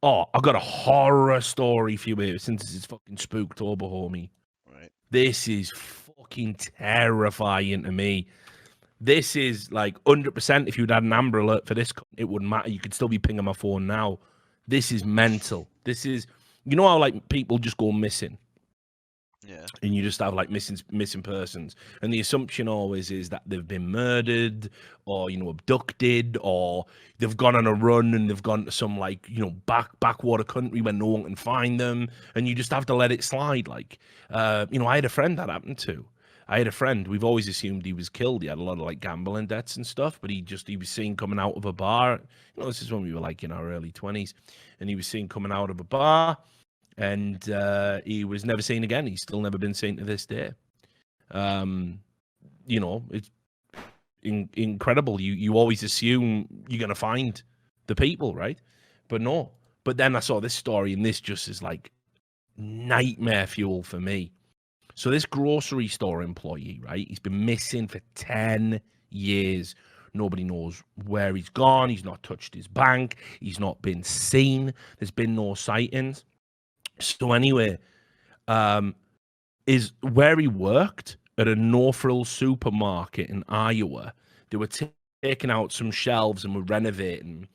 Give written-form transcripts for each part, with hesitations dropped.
Oh, I got a horror story for you here since this is fucking Spooktober, homie. Right. This is fucking terrifying to me. This is like 100%. If you'd had an Amber Alert for this, it wouldn't matter. You could still be pinging my phone now. This is mental. This is, you know how like people just go missing? Yeah. And you just have like missing persons, and the assumption always is that they've been murdered or abducted, or they've gone on a run and they've gone to some like backwater country where no one can find them, and you just have to let it slide. Like I had a friend that happened to. I had a friend. We've always assumed he was killed. He had a lot of like gambling debts and stuff, but he was seen coming out of a bar. This is when we were like in our early 20s, and he was seen coming out of a bar. And he was never seen again. He's still never been seen to this day. It's incredible. You always assume you're going to find the people, right? But no. But then I saw this story, and this just is like nightmare fuel for me. So this grocery store employee, right? He's been missing for 10 years. Nobody knows where he's gone. He's not touched his bank. He's not been seen. There's been no sightings. So anyway, is where he worked at a No-Frills supermarket in Iowa. They were taking out some shelves and were renovating,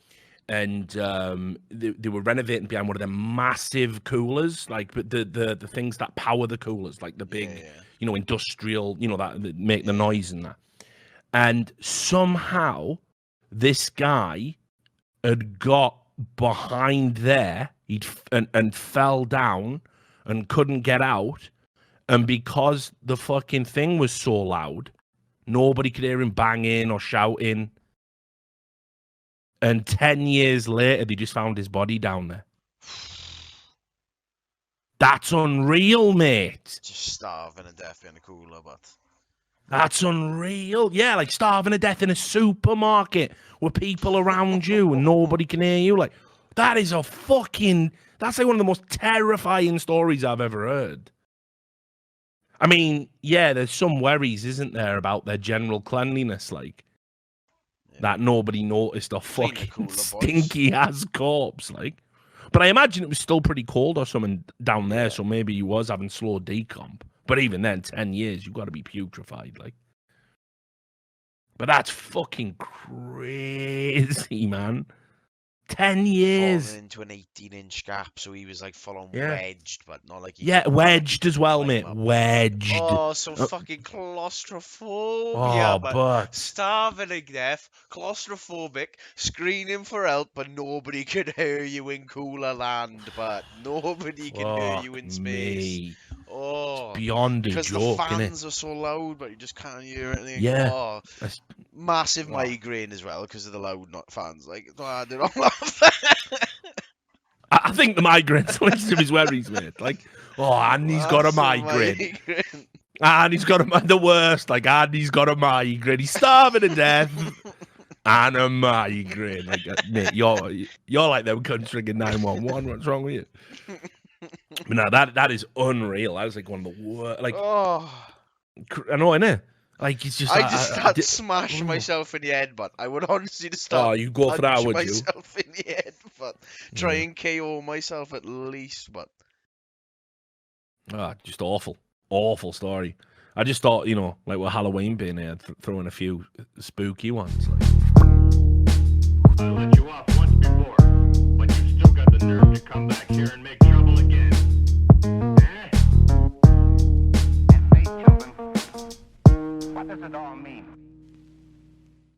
and they were renovating behind one of them massive coolers, like the things that power the coolers, like the big, industrial, that make the noise and that. And somehow this guy had got behind there. And fell down and couldn't get out. And because the fucking thing was so loud, nobody could hear him banging or shouting. And 10 years later, they just found his body down there. That's unreal, mate. Just starving to death in a cooler, but... That's unreal. Yeah, like starving to death in a supermarket with people around you and nobody can hear you. Like... That is that's like one of the most terrifying stories I've ever heard. I mean, yeah, there's some worries, isn't there, about their general cleanliness, like that nobody noticed a fucking stinky ass corpse, like. But I imagine it was still pretty cold or something down there, so maybe he was having slow decomp. But even then, 10 years, you've got to be putrefied, like. But that's fucking crazy, man. 10 years. Falling into an 18-inch gap, so he was like full on wedged, but not like wedged as well, mate. Wedged. Oh, so fucking claustrophobia. But starving to death, claustrophobic, screaming for help, but nobody could hear you in cooler land, but nobody can hear you in space. Me. Oh, it's beyond a joke, because the fans are so loud, but you just can't hear anything. Yeah. Oh, massive migraine as well because of the loud fans. Like, I do not love that. I think the migraine's linked to his worries, mate. Like, and he's got a migraine. And he's got the worst. Like, and he's got a migraine. He's starving to death. And a migraine. Like, mate, you're like them country in 911. What's wrong with you? But no, that is unreal. That was like one of the worst. Like, I know, innit? Like, it's just. I just smash myself in the head, but I would honestly just start. Oh, you go for that, would you? Myself in the head, but try and KO myself at least, but. Just awful story. I just thought, like with Halloween being here, throwing a few spooky ones. Like. I let you off once before, but you still got the nerve to come back here and make trouble again. And say, children, what does it all mean?